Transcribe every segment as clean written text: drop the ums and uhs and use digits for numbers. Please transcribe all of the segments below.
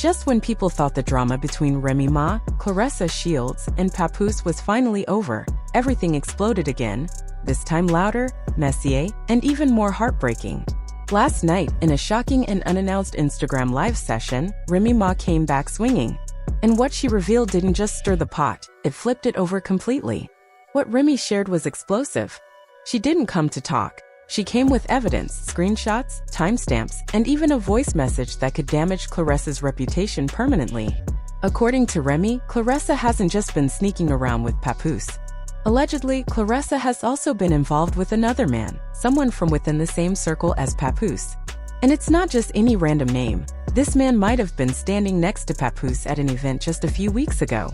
Just when people thought the drama between Remy Ma, Claressa Shields, and Papoose was finally over, everything exploded again, this time louder, messier, and even more heartbreaking. Last night, in a shocking and unannounced Instagram live session, Remy Ma came back swinging. And what she revealed didn't just stir the pot, it flipped it over completely. What Remy shared was explosive. She didn't come to talk. She came with evidence, screenshots, timestamps, and even a voice message that could damage Claressa's reputation permanently. According to Remy, Claressa hasn't just been sneaking around with Papoose. Allegedly, Claressa has also been involved with another man, someone from within the same circle as Papoose. And it's not just any random name. This man might have been standing next to Papoose at an event just a few weeks ago.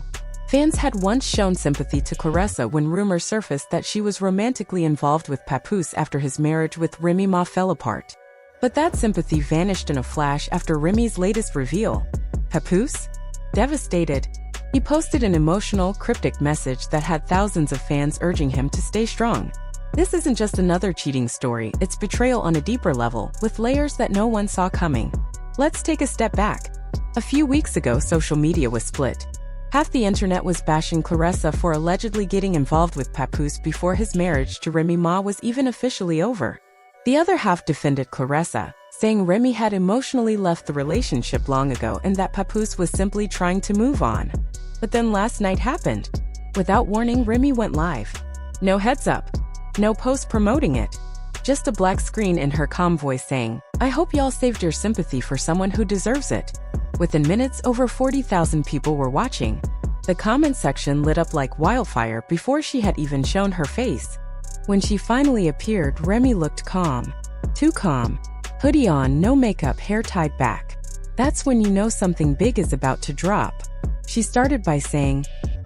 Fans had once shown sympathy to Claressa when rumors surfaced that she was romantically involved with Papoose after his marriage with Remy Ma fell apart. But that sympathy vanished in a flash after Remy's latest reveal. Papoose? Devastated. He posted an emotional, cryptic message that had thousands of fans urging him to stay strong. This isn't just another cheating story, it's betrayal on a deeper level, with layers that no one saw coming. Let's take a step back. A few weeks ago, social media was split. Half the internet was bashing Claressa for allegedly getting involved with Papoose before his marriage to Remy Ma was even officially over. The other half defended Claressa, saying Remy had emotionally left the relationship long ago and that Papoose was simply trying to move on. But then last night happened. Without warning, Remy went live. No heads up. No post promoting it. Just a black screen and her calm voice saying, "I hope y'all saved your sympathy for someone who deserves it." Within minutes, over 40,000 people were watching. The comment section lit up like wildfire before she had even shown her face. When she finally appeared, Remy looked calm. Too calm. Hoodie on, no makeup, hair tied back. That's when you know something big is about to drop. She started by saying,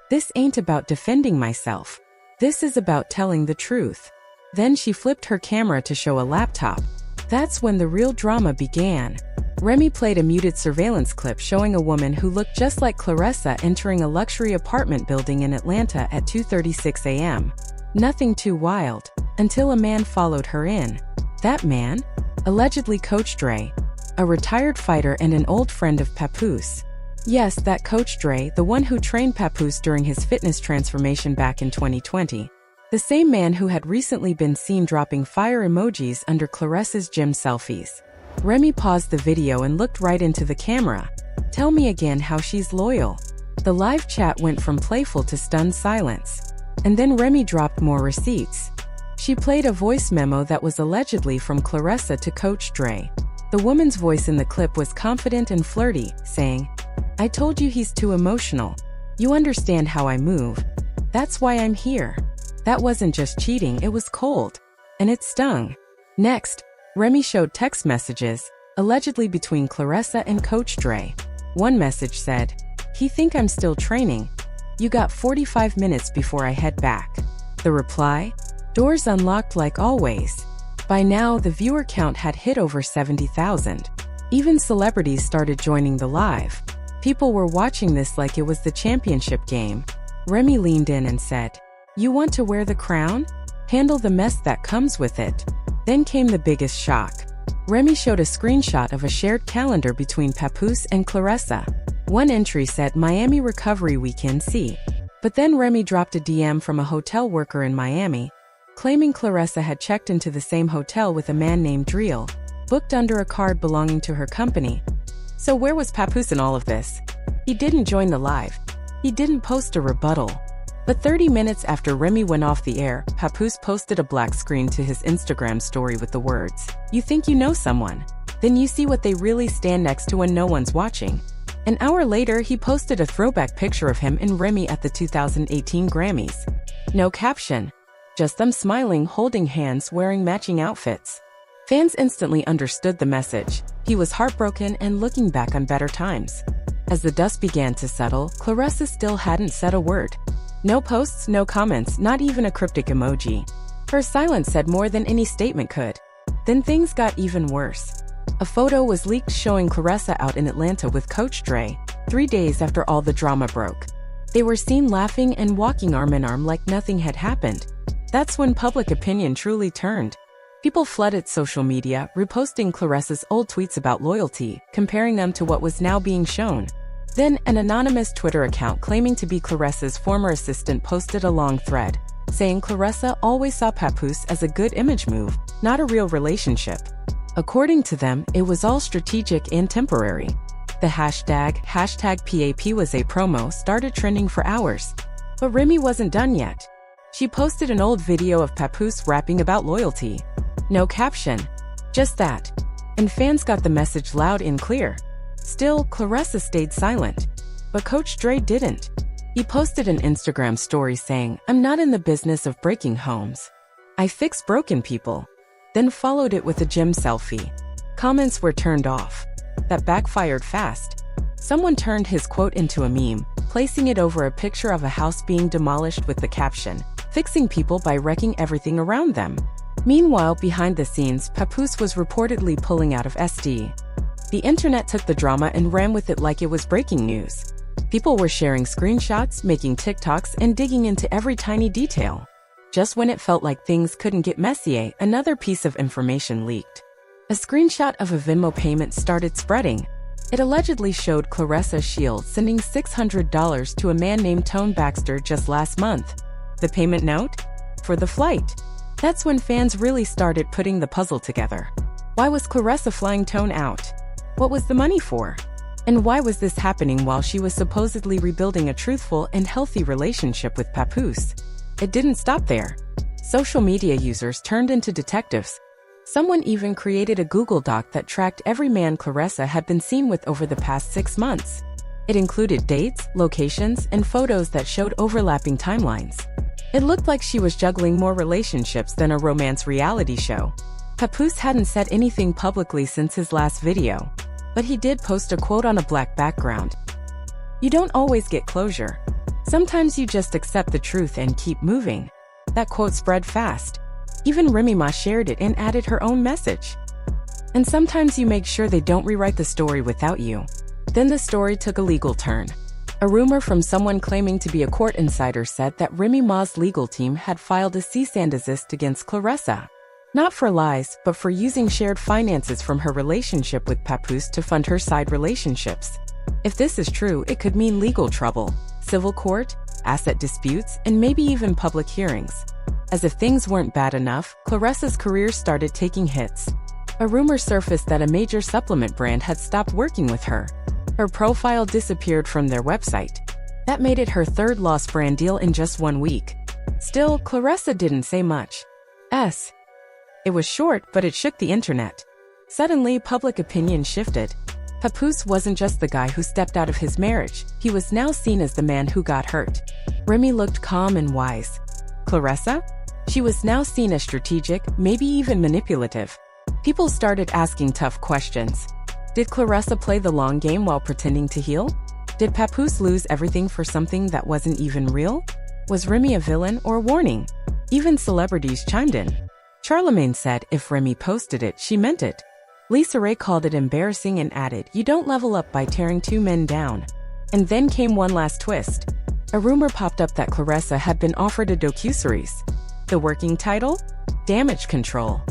"This ain't about defending myself. This is about telling the truth." Then she flipped her camera to show a laptop. That's when the real drama began. Remy played a muted surveillance clip showing a woman who looked just like Claressa entering a luxury apartment building in Atlanta at 2:36 a.m. Nothing too wild, until a man followed her in. That man? Allegedly Coach Dre, a retired fighter and an old friend of Papoose. Yes, that Coach Dre, the one who trained Papoose during his fitness transformation back in 2020. The same man who had recently been seen dropping fire emojis under Claressa's gym selfies. Remy paused the video and looked right into the camera. Tell me again how she's loyal. The live chat went from playful to stunned silence. And then Remy dropped more receipts. She played a voice memo that was allegedly from Claressa to Coach Dre. The woman's voice in the clip was confident and flirty, saying, "I told you he's too emotional. You understand how I move. That's why I'm here." That wasn't just cheating, it was cold. And it stung. Next, Remy showed text messages, allegedly between Claressa and Coach Dre. One message said, "He think I'm still training. You got 45 minutes before I head back." The reply? "Doors unlocked like always." By now, the viewer count had hit over 70,000. Even celebrities started joining the live. People were watching this like it was the championship game. Remy leaned in and said, "You want to wear the crown? Handle the mess that comes with it." Then came the biggest shock. Remy showed a screenshot of a shared calendar between Papoose and Claressa. One entry said Miami Recovery Weekend C. But then Remy dropped a DM from a hotel worker in Miami, claiming Claressa had checked into the same hotel with a man named Driel, booked under a card belonging to her company. So where was Papoose in all of this? He didn't join the live. He didn't post a rebuttal. But 30 minutes after Remy went off the air, Papoose posted a black screen to his Instagram story with the words, "You think you know someone? Then you see what they really stand next to when no one's watching." An hour later, he posted a throwback picture of him and Remy at the 2018 Grammys. No caption. Just them smiling, holding hands, wearing matching outfits. Fans instantly understood the message. He was heartbroken and looking back on better times. As the dust began to settle, Claressa still hadn't said a word. No posts, no comments, not even a cryptic emoji. Her silence said more than any statement could. Then things got even worse. A photo was leaked showing Claressa out in Atlanta with Coach Dre, 3 days after all the drama broke. They were seen laughing and walking arm in arm like nothing had happened. That's when public opinion truly turned. People flooded social media, reposting Claressa's old tweets about loyalty, comparing them to what was now being shown. Then, an anonymous Twitter account claiming to be Claressa's former assistant posted a long thread, saying Claressa always saw Papoose as a good image move, not a real relationship. According to them, it was all strategic and temporary. The hashtag #PAP promo started trending for hours. But Remy wasn't done yet. She posted an old video of Papoose rapping about loyalty. No caption. Just that. And fans got the message loud and clear. Still, Claressa stayed silent. But Coach Dre didn't. He posted an Instagram story saying, "I'm not in the business of breaking homes. I fix broken people." Then followed it with a gym selfie. Comments were turned off. That backfired fast. Someone turned his quote into a meme, placing it over a picture of a house being demolished with the caption, "Fixing people by wrecking everything around them." Meanwhile, behind the scenes, Papoose was reportedly pulling out of SD. The internet took the drama and ran with it like it was breaking news. People were sharing screenshots, making TikToks, and digging into every tiny detail. Just when it felt like things couldn't get messier, another piece of information leaked. A screenshot of a Venmo payment started spreading. It allegedly showed Claressa Shields sending $600 to a man named Tone Baxter just last month. The payment note? For the flight. That's when fans really started putting the puzzle together. Why was Claressa flying Tone out? What was the money for? And why was this happening while she was supposedly rebuilding a truthful and healthy relationship with Papoose? It didn't stop there. Social media users turned into detectives. Someone even created a Google Doc that tracked every man Claressa had been seen with over the past 6 months. It included dates, locations, and photos that showed overlapping timelines. It looked like she was juggling more relationships than a romance reality show. Papoose hadn't said anything publicly since his last video, but he did post a quote on a black background. "You don't always get closure. Sometimes you just accept the truth and keep moving." That quote spread fast. Even Remy Ma shared it and added her own message. And sometimes you make sure they don't rewrite the story without you. Then the story took a legal turn. A rumor from someone claiming to be a court insider said that Remy Ma's legal team had filed a cease and desist against Claressa. Not for lies, but for using shared finances from her relationship with Papoose to fund her side relationships. If this is true, it could mean legal trouble, civil court, asset disputes, and maybe even public hearings. As if things weren't bad enough, Claressa's career started taking hits. A rumor surfaced that a major supplement brand had stopped working with her. Her profile disappeared from their website. That made it her third lost brand deal in just 1 week. Still, Claressa didn't say much. It was short, but it shook the internet. Suddenly, public opinion shifted. Papoose wasn't just the guy who stepped out of his marriage. He was now seen as the man who got hurt. Remy looked calm and wise. Claressa? She was now seen as strategic, maybe even manipulative. People started asking tough questions. Did Claressa play the long game while pretending to heal? Did Papoose lose everything for something that wasn't even real? Was Remy a villain or a warning? Even celebrities chimed in. Charlemagne said if Remy posted it, she meant it. Lisa Ray called it embarrassing and added, "You don't level up by tearing 2 men down." And then came one last twist. A rumor popped up that Claressa had been offered a docuseries. The working title? Damage Control.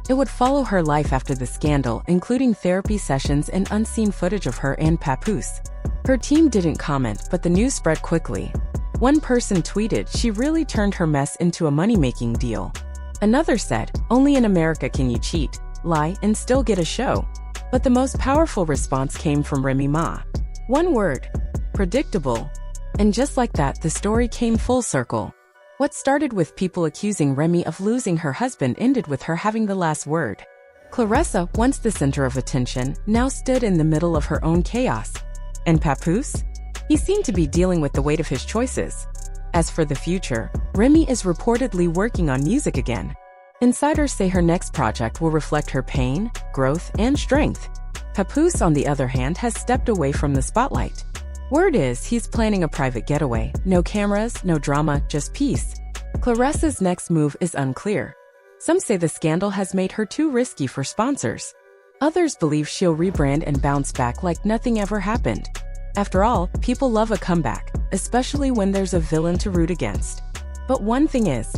It would follow her life after the scandal, including therapy sessions and unseen footage of her and Papoose. Her team didn't comment, but the news spread quickly. One person tweeted she really turned her mess into a money-making deal. Another said, "Only in America can you cheat, lie, and still get a show." But the most powerful response came from Remy Ma. One word: predictable. And just like that, the story came full circle. What started with people accusing Remy of losing her husband ended with her having the last word. Claressa, once the center of attention, now stood in the middle of her own chaos. And Papoose? He seemed to be dealing with the weight of his choices. As for the future, Remy is reportedly working on music again. Insiders say her next project will reflect her pain, growth, and strength. Papoose, on the other hand, has stepped away from the spotlight. Word is he's planning a private getaway. No cameras, no drama, just peace. Claressa's next move is unclear. Some say the scandal has made her too risky for sponsors. Others believe she'll rebrand and bounce back like nothing ever happened. After all, people love a comeback, especially when there's a villain to root against. But one thing is,